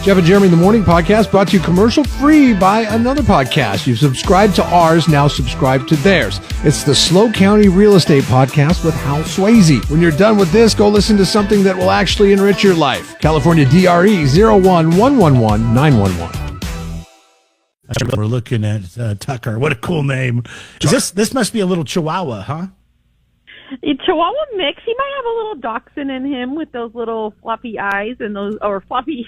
Jeff and Jeremy in the Morning podcast brought to you commercial free by another podcast. You've subscribed to ours, now subscribe to theirs. It's the Slow County Real Estate Podcast with Hal Swayze. When you're done with this, go listen to something that will actually enrich your life. California DRE 01111 We're looking at Tucker. What a cool name. This must be a little Chihuahua, huh? A Chihuahua mix. He might have a little dachshund in him with those little floppy eyes and those, or floppy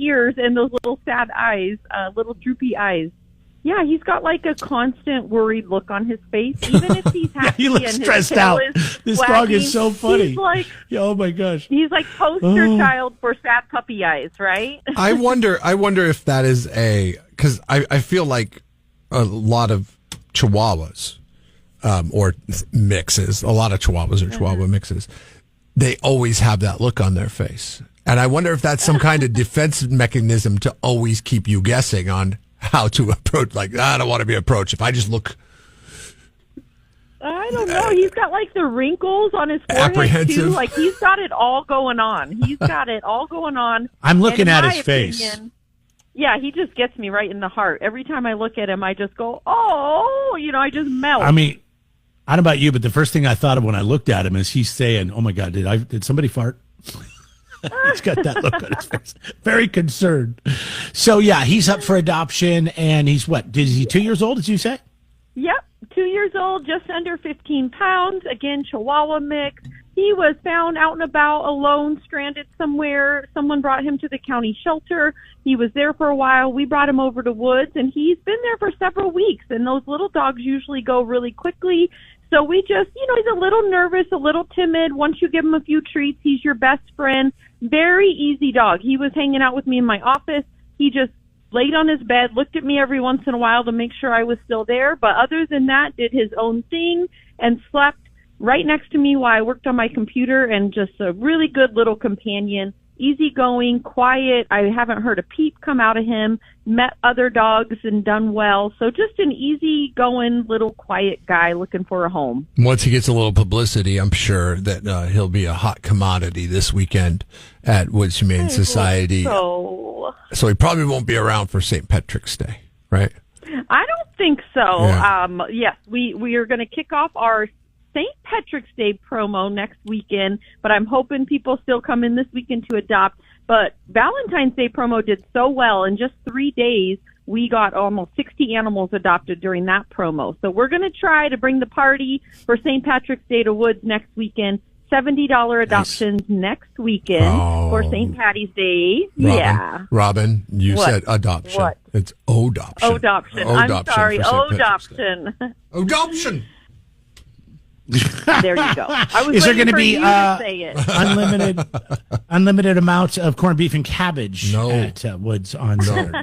ears and those little sad eyes, little droopy eyes. Yeah, he's got like a constant worried look on his face, even if he's happy. He looks and stressed his tail out. This dog is so funny. He's like, oh my gosh. He's like poster child for sad puppy eyes, right? I wonder if that is because I feel like a lot of Chihuahuas, or mixes, a lot of Chihuahuas or Chihuahua mixes, they always have that look on their face. And I wonder if that's some kind of defense mechanism to always keep you guessing on how to approach. Like, I don't want to be approached. If I just look... I don't know. He's got like the wrinkles on his forehead apprehensive. too. Like he's got it all going on. He's got it all going on. I'm looking at my his face. Yeah, he just gets me right in the heart. Every time I look at him, I just go, oh, I just melt. I mean, I don't know about you, but the first thing I thought of when I looked at him is he's saying, "Oh my God, did somebody fart?" He's got that look on his face, very concerned. So yeah, he's up for adoption, and he's what? Is he 2 years old? Did you say? Yep, 2 years old, just under 15 pounds. Again, Chihuahua mix. He was found out and about, alone, stranded somewhere. Someone brought him to the county shelter. He was there for a while. We brought him over to Woods, and he's been there for several weeks. And those little dogs usually go really quickly. So we just, he's a little nervous, a little timid. Once you give him a few treats, he's your best friend. Very easy dog. He was hanging out with me in my office. He just laid on his bed, looked at me every once in a while to make sure I was still there. But other than that, did his own thing and slept right next to me while I worked on my computer, and just a really good little companion. Easygoing, quiet. I haven't heard a peep come out of him. Met other dogs and done well. So just an easygoing little quiet guy looking for a home. Once he gets a little publicity, I'm sure that he'll be a hot commodity this weekend at Woods Humane Society. So he probably won't be around for St. Patrick's Day, right? I don't think so. Yeah. Yes, we are going to kick off our St. Patrick's Day promo next weekend, but I'm hoping people still come in this weekend to adopt. But Valentine's Day promo did so well. In just 3 days, we got almost 60 animals adopted during that promo. So we're going to try to bring the party for St. Patrick's Day to Woods next weekend. $70 adoptions next weekend for St. Patty's Day. Robin, you What? said adoption. What? It's adoption. Adoption. I'm sorry. Adoption. Adoption. There you go. I was Is there going to be say it. unlimited amounts of corned beef and cabbage at Woods on Saturday?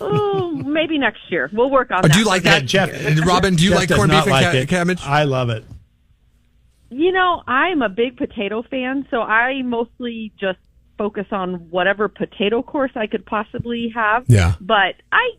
Oh, maybe next year. We'll work on that. Do you like that, Jeff? Robin, do you Jeff like does corned beef not and like it. cabbage? I love it. I'm a big potato fan, so I mostly just focus on whatever potato course I could possibly have. Yeah. But I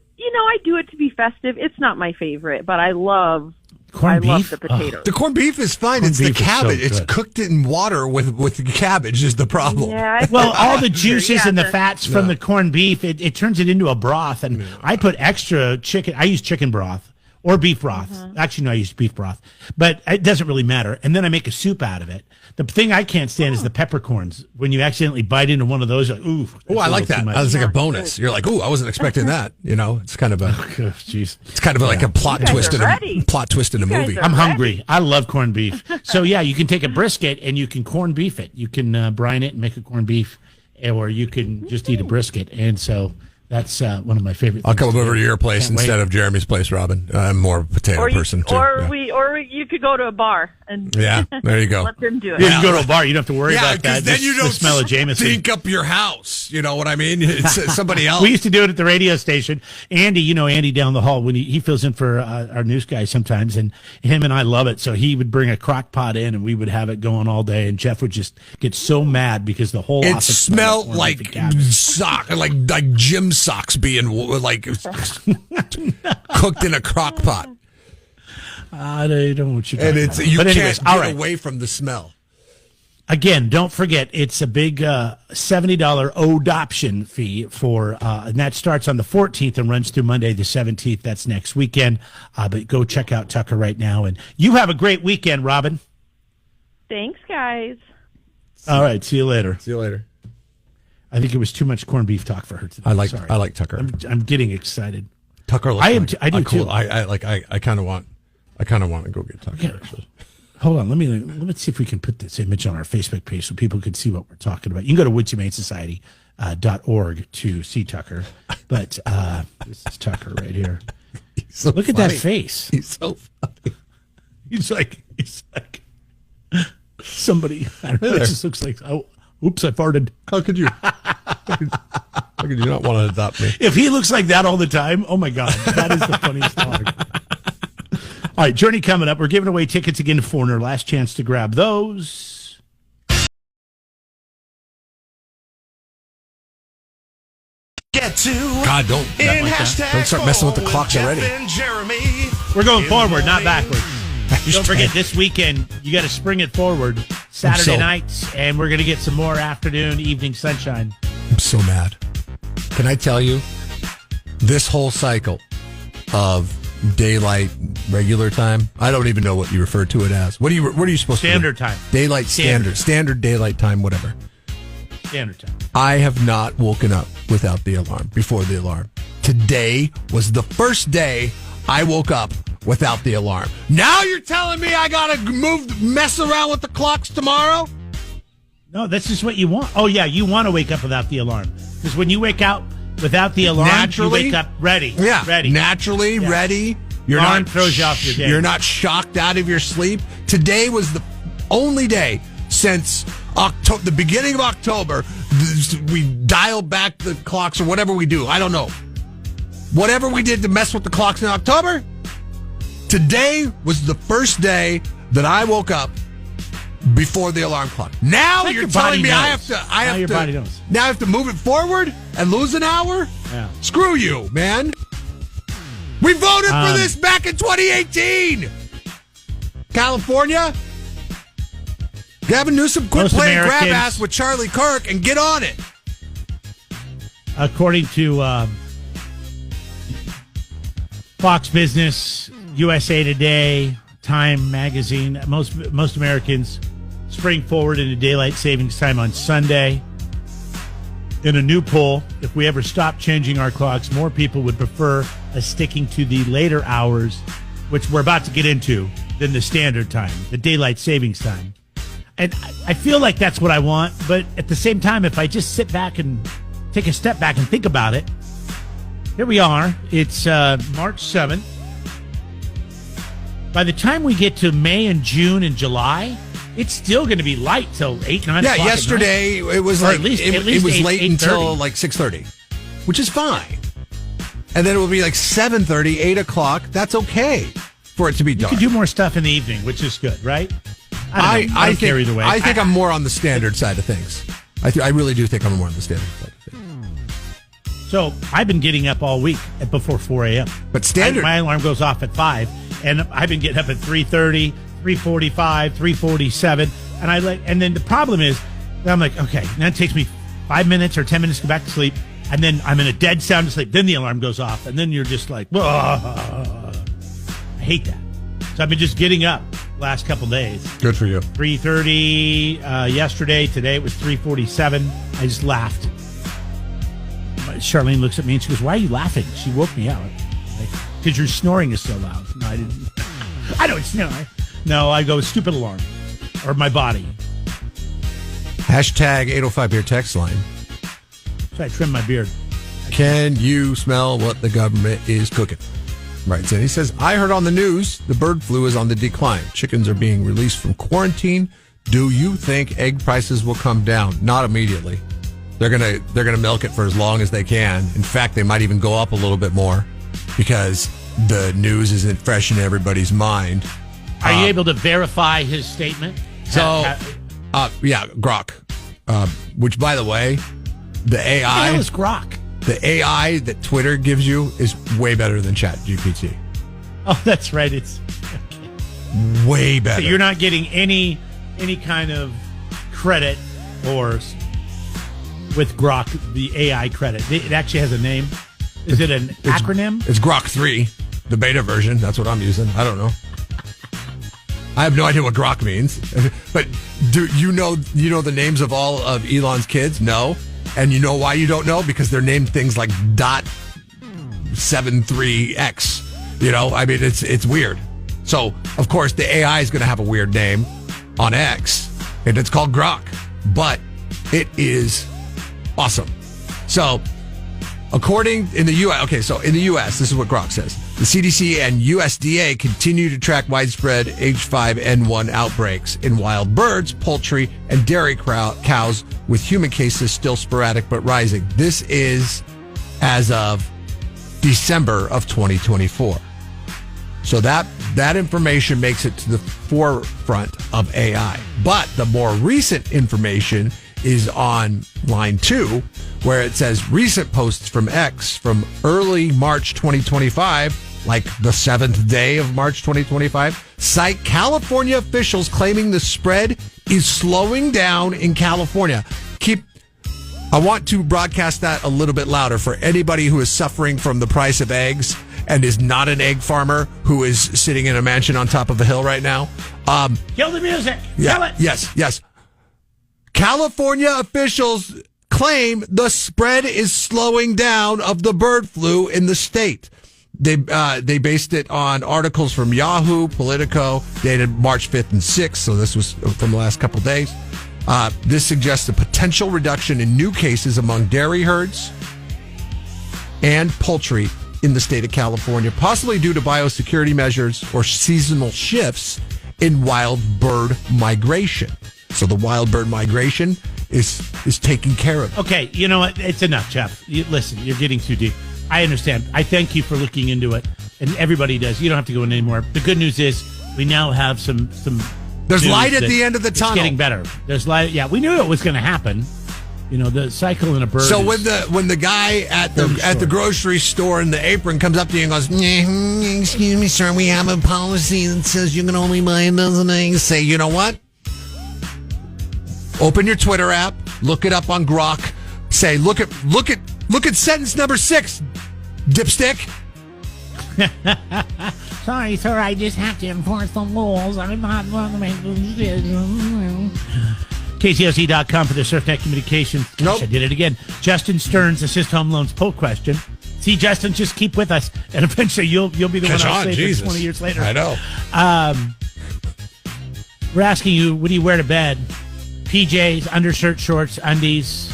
do it to be festive. It's not my favorite, but I love Corned love beef? the potato. The corned beef is fine. Corned It's the beef is so cabbage. It's good. cooked in water with cabbage is the problem. Yeah. Well, all the juices and the the fats from the corned beef, it turns it into a broth. And I put extra chicken. I use chicken broth or beef broth. Actually, no, I use beef broth. But it doesn't really matter. And then I make a soup out of it. The thing I can't stand is the peppercorns. When you accidentally bite into one of those, you're like, ooh. Oh, I like that. That's like a bonus. You're like, ooh, I wasn't expecting that. It's kind of a, Jeez. it's kind of like a plot You guys twist are in ready. a plot twist in a You guys movie. are I'm ready. hungry. I love corned beef. So, yeah, you can take a brisket and you can corned beef it. You can brine it and make a corned beef, or you can just eat a brisket. And so that's one of my favorite things. I'll come to over do. to your place Can't instead wait. of Jeremy's place, Robin. I'm more of a potato person too. Or you could go to a bar and Yeah, there you go. let them do it. You can go to a bar. You don't have to worry Yeah, about that. because then Just you the don't smell of Jameson. stink up your house. You know what I mean? It's somebody else. We used to do it at the radio station. Andy, Andy down the hall, when he fills in for our news guy sometimes, and him and I love it. So he would bring a crock pot in, and we would have it going all day. And Jeff would just get so mad because the whole It office smelled corned like beef and cabbage. like gym socks being like cooked in a crock pot. I don't know what you're And talking it's about. you But can't anyways, get all right. away from the smell. Again, don't forget, it's a big $70 adoption fee and that starts on the 14th and runs through Monday the 17th. That's next weekend. But go check out Tucker right now. And you have a great weekend, Robin. Thanks, guys. All right. See you later. See you later. I think it was too much corned beef talk for her today. I like Tucker. I'm getting excited. Tucker looks I do cool. too. I kind of want to go get Tucker. Okay. Hold on, let me see if we can put this image on our Facebook page so people can see what we're talking about. You can go to woodshumanesociety.org to see Tucker, but this is Tucker right here. So look at that face. He's so funny. He's like somebody. I don't know. It just looks like, oh, oops, I farted. How could you? How could you not want to adopt me? If he looks like that all the time, oh my God, that is the funniest thing. All right, Journey coming up. We're giving away tickets again to Foreigner. Last chance to grab those. Get to God, don't start messing with the clocks already. We're going forward, not backward. Don't forget, this weekend, you got to spring it forward. Saturday nights, and we're going to get some more afternoon, evening sunshine. I'm so mad. Can I tell you, this whole cycle of daylight regular time, I don't even know what you refer to it as. What are you supposed Standard to do? time. Daylight standard daylight time, whatever. Standard time. I have not woken up without the alarm, before the alarm. Today was the first day I woke up without the alarm. Now you're telling me I gotta mess around with the clocks tomorrow? No, that's just what you want. Oh yeah, you want to wake up without the alarm, because when you wake up without the alarm, you wake up ready. Yeah, ready. Naturally ready. You're not throws you off your day. You're not shocked out of your sleep. Today was the only day since the beginning of October we dialed back the clocks or whatever we do. I don't know. Whatever we did to mess with the clocks in October, today was the first day that I woke up before the alarm clock. Now you're telling me I have to move it forward and lose an hour? Yeah. Screw you, man. We voted for this back in 2018. California, Gavin Newsom, quit playing grab ass with Charlie Kirk and get on it. According to Fox Business, USA Today, Time Magazine, most Americans spring forward into daylight savings time on Sunday. In a new poll, if we ever stop changing our clocks, more people would prefer us sticking to the later hours, which we're about to get into, than the standard time, the daylight savings time. And I feel like that's what I want, but at the same time, if I just sit back and take a step back and think about it, here we are. It's March 7th. By the time we get to May and June and July, it's still going to be light till 8, 9 o'clock. Yeah, yesterday it was like it was late until like 6:30, which is fine. And then it will be like 7:30, 8 o'clock. That's okay for it to be dark. You can do more stuff in the evening, which is good, right? I don't care either way. I think I'm more on the standard side of things. I really do think I'm more on the standard side of things. So I've been getting up all week before 4 a.m. But standard, my alarm goes off at 5, and I've been getting up at 3:30. 3:45, 3:47, and then the problem is, I'm like, okay, now it takes me 5 minutes or 10 minutes to go back to sleep, and then I'm in a dead sound asleep. Then the alarm goes off, and then you're just like, I hate that. So I've been just getting up last couple days. Good for you. 3:30 yesterday. Today it was 3:47. I just laughed. Charlene looks at me and she goes, "Why are you laughing?" She woke me out. Because your snoring is so loud. No, I didn't. I don't snore. No, I go, stupid alarm. Or my body. Hashtag 805 Beer text line. So I trim my beard. Can you smell what the government is cooking? Right. So he says, I heard on the news the bird flu is on the decline. Chickens are being released from quarantine. Do you think egg prices will come down? Not immediately. They're gonna milk it for as long as they can. In fact, they might even go up a little bit more because the news isn't fresh in everybody's mind. Are you able to verify his statement? Yeah, Grok. Which, by the way, the AI... What the hell is Grok? The AI that Twitter gives you is way better than ChatGPT. Oh, that's right. It's way better. So you're not getting any kind of credit or with Grok, the AI credit. It actually has a name. Is it an acronym? It's Grok 3, the beta version. That's what I'm using. I don't know. I have no idea what Grok means. But do you know the names of all of Elon's kids? No. And you know why you don't know? Because they're named things like .73x. You know, I mean, it's weird. So, of course, the AI is going to have a weird name on X, and it's called Grok. But it is awesome. So, in the U.S., this is what Grok says. The CDC and USDA continue to track widespread H5N1 outbreaks in wild birds, poultry, and dairy cows, with human cases still sporadic but rising. This is as of December of 2024. So that information makes it to the forefront of AI. But the more recent information is on line 2, where it says recent posts from X from early March 2025, like the 7th day of March 2025, cite California officials claiming the spread is slowing down in California. I want to broadcast that a little bit louder for anybody who is suffering from the price of eggs and is not an egg farmer who is sitting in a mansion on top of a hill right now. Kill the music. Yeah, Kill it. Yes. California officials claim the spread is slowing down of the bird flu in the state. They based it on articles from Yahoo, Politico, dated March 5th and 6th, so this was from the last couple days. This suggests a potential reduction in new cases among dairy herds and poultry in the state of California, possibly due to biosecurity measures or seasonal shifts in wild bird migration. So the wild bird migration is taken care of. Okay, you know what? It's enough, Jeff. Listen, you're getting too deep. I understand. I thank you for looking into it, and everybody does. You don't have to go in anymore. The good news is we now have some. There's light at the end of the tunnel. It's getting better. There's light. Yeah, we knew it was going to happen. You know, the cycle in a bird. So when the guy at the grocery store in the apron comes up to you and goes, "Excuse me, sir, we have a policy that says you can only buy a dozen eggs," say, you know what? Open your Twitter app, look it up on Grok. Say, look at sentence number 6, dipstick. Sorry, sir, I just have to enforce the rules. I'm not going to make the decision. KCOC.com for the SurfNet Communications. Gosh, Nope. I did it again. Justin Stearns, Assist Home Loans poll question. See, Justin, just keep with us, and eventually you'll be the Catch one I'll on, say Jesus. 20 years later. I know. We're asking you, what do you wear to bed? PJs, undershirt, shorts, undies,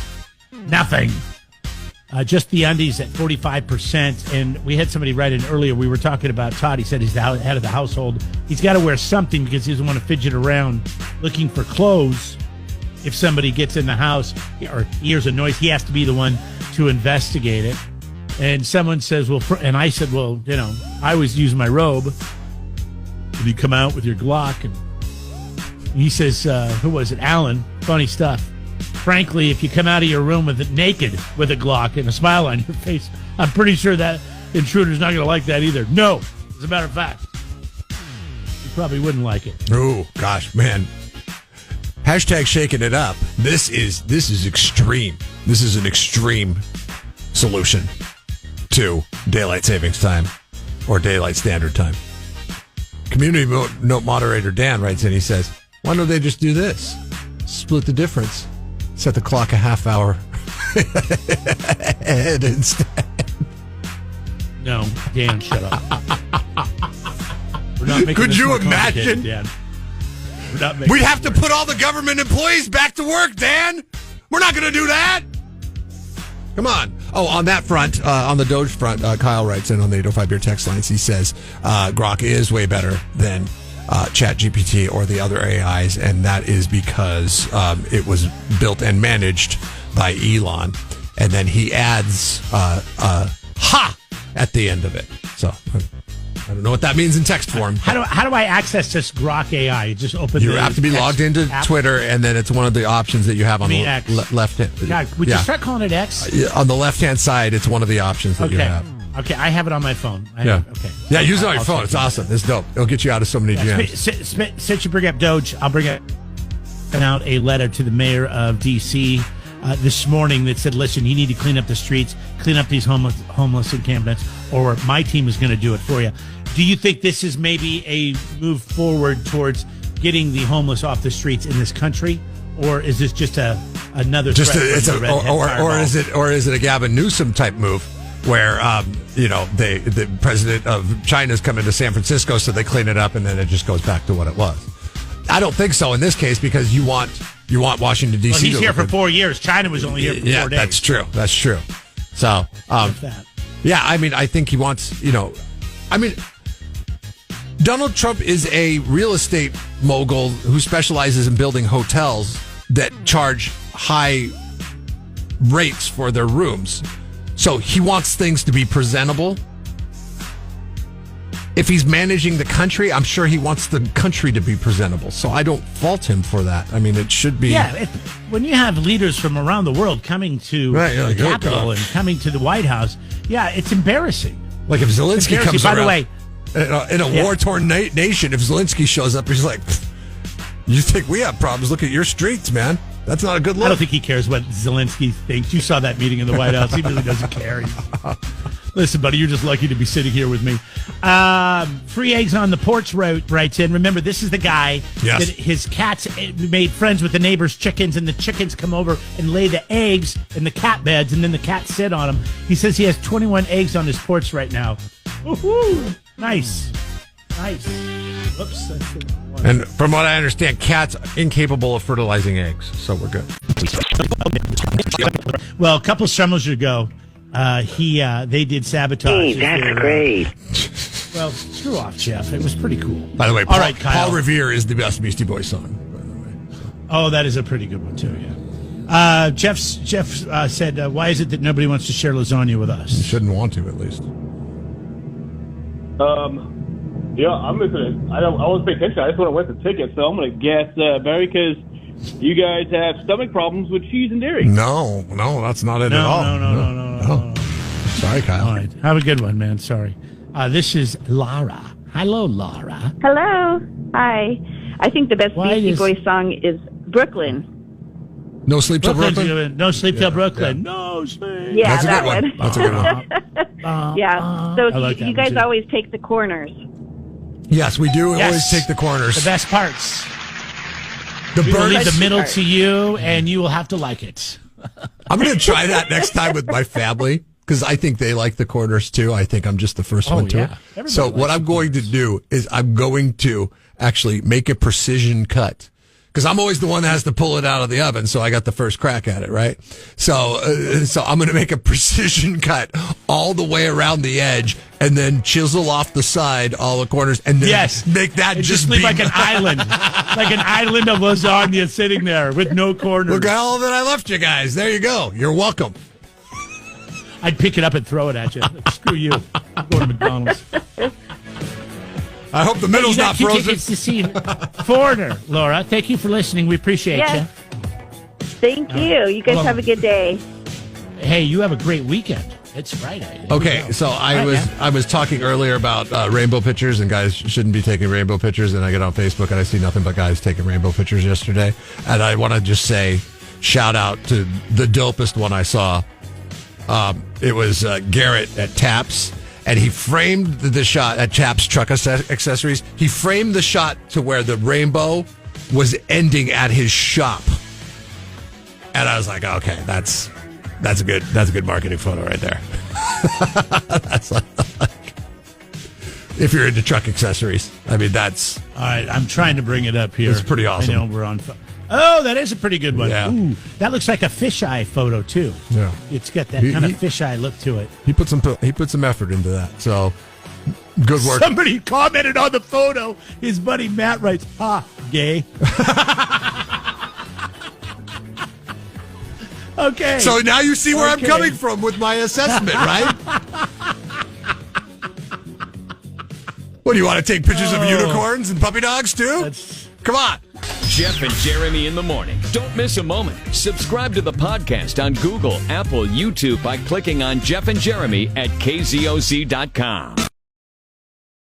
nothing. Just the undies at 45%. And we had somebody write in earlier. We were talking about Todd. He said he's the head of the household. He's got to wear something because he doesn't want to fidget around looking for clothes. If somebody gets in the house or hears a noise, he has to be the one to investigate it. And someone says, well, and I said, well, you know, I always use my robe. When you come out with your Glock. And he says, who was it? Alan. Funny stuff. Frankly, if you come out of your room with it naked with a Glock and a smile on your face, I'm pretty sure that intruder's not going to like that either. No, as a matter of fact, you probably wouldn't like it. Oh gosh, man. Hashtag shaking it up. This is extreme. This is an extreme solution to daylight savings time or daylight standard time. Community note moderator Dan writes in. He says, "Why don't they just do this? Split the difference. Set the clock a half hour ahead instead." No, Dan, shut up. We're not making Could this you more imagine? complicated, Dan. We're not making We'd have to put all the government employees back to work, Dan. We're not going to do that. Come on. Oh, on that front, on the Doge front, Kyle writes in on the 805 Beer text lines. He says Grok is way better than ChatGPT or the other AIs, and that is because it was built and managed by Elon. And then he adds ha at the end of it. So I don't know what that means in text form. How do I access this Grok AI? Just open. You have to be logged into app? Twitter, and then it's one of the options that you have on the X. left hand. God, would you start calling it X? On the left hand side, it's one of the options that you have. Okay, I have it on my phone. Okay. Yeah, use it on your phone. It's awesome. It's dope. It'll get you out of so many jams. Since you bring up Doge, I'll bring up sent out a letter to the mayor of D.C. This morning that said, listen, you need to clean up the streets, clean up these homeless encampments, or my team is going to do it for you. Do you think this is maybe a move forward towards getting the homeless off the streets in this country, or is this just another Just threat it's from the redhead fireball? or is it a Gavin Newsom type move where the president of China's coming to San Francisco, so they clean it up and then it just goes back to what it was? I don't think so in this case, because you want Washington D.C. Well, he's here for 4 years. China was only here for 4 days. Yeah, that's true. So, yeah, I mean, I think he wants, Donald Trump is a real estate mogul who specializes in building hotels that charge high rates for their rooms. So he wants things to be presentable. If he's managing the country, I'm sure he wants the country to be presentable. So I don't fault him for that. I mean, it should be. Yeah, when you have leaders from around the world coming to the Capitol and coming to the White House, yeah, it's embarrassing. Like if Zelensky comes by around, the way, in a war-torn nation, if Zelensky shows up, he's like, you think we have problems? Look at your streets, man. That's not a good look. I don't think he cares what Zelensky thinks. You saw that meeting in the White House. He really doesn't care. Listen, buddy, you're just lucky to be sitting here with me. Free Eggs on the Porch writes in. Remember, this is the guy that his cats made friends with the neighbor's chickens, and the chickens come over and lay the eggs in the cat beds, and then the cats sit on them. He says he has 21 eggs on his porch right now. Woohoo! Nice. Whoops. That's the one. And from what I understand, cats incapable of fertilizing eggs, so we're good. Well, a couple summers ago, they did sabotage. Hey, that's great. Well, screw off, Jeff. It was pretty cool. By the way, all right, Kyle. Paul Revere is the best Beastie Boys song. By the way, so. Oh, that is a pretty good one too. Yeah. Jeff said, "Why is it that nobody wants to share lasagna with us?" You shouldn't want to, at least. Yeah, I'm listening. I wasn't paying attention. I just want to win the ticket, so I'm going to guess Barry, because you guys have stomach problems with cheese and dairy. No, that's not it at all. No. Sorry, Kyle. All right, have a good one, man. Sorry. This is Lara. Hello, Lara. Hello. Hi. I think the best Beastie Boys song is Brooklyn. No Sleep Till Brooklyn? No Sleep Till Brooklyn. No sleep. Yeah, that's a good one. That's a good one. Yeah. So like you guys always take the corners. Yes, we do always take the corners. The best parts. The We will bird leave the middle to you, and you will have to like it. I'm going to try that next time with my family, because I think they like the corners too. I think I'm just the first one to yeah. it. Everybody So likes what I'm going to do is I'm going to actually make a precision cut, because I'm always the one that has to pull it out of the oven. So I got the first crack at it, right? So I'm going to make a precision cut all the way around the edge, and then chisel off the side, all the corners, and then make that And just leave be like an island, like an island of lasagna sitting there with no corners. Look at all that I left you guys. There you go. You're welcome. I'd pick it up and throw it at you. Screw you. I'm going to McDonald's. I hope the middle's You got not 2 frozen. tickets to see Foreigner, Laura. Thank you for listening. We appreciate Yes. you. Thank you. You guys have a good day. Hey, you have a great weekend. It's Friday. Okay, so I was talking earlier about rainbow pictures, and guys shouldn't be taking rainbow pictures, and I get on Facebook and I see nothing but guys taking rainbow pictures yesterday. And I want to just say, shout out to the dopest one I saw. It was Garrett at Taps, and he framed the shot at Taps Truck Accessories. He framed the shot to where the rainbow was ending at his shop. And I was like, okay, that's a good marketing photo right there. That's like, if you're into truck accessories, I mean, that's All right, I'm trying to bring it up here. It's pretty awesome. I know we're on. Oh, that is a pretty good one. Yeah. Ooh, that looks like a fisheye photo too. Yeah. It's got that kind of fisheye look to it. he put some effort into that. So good work. Somebody commented on the photo. His buddy Matt writes, "Ha, gay." Okay. So now you see where I'm coming from with my assessment, right? What, do you want to take pictures of unicorns and puppy dogs too? Come on. Jeff and Jeremy in the morning. Don't miss a moment. Subscribe to the podcast on Google, Apple, YouTube by clicking on Jeff and Jeremy at KZOZ.com.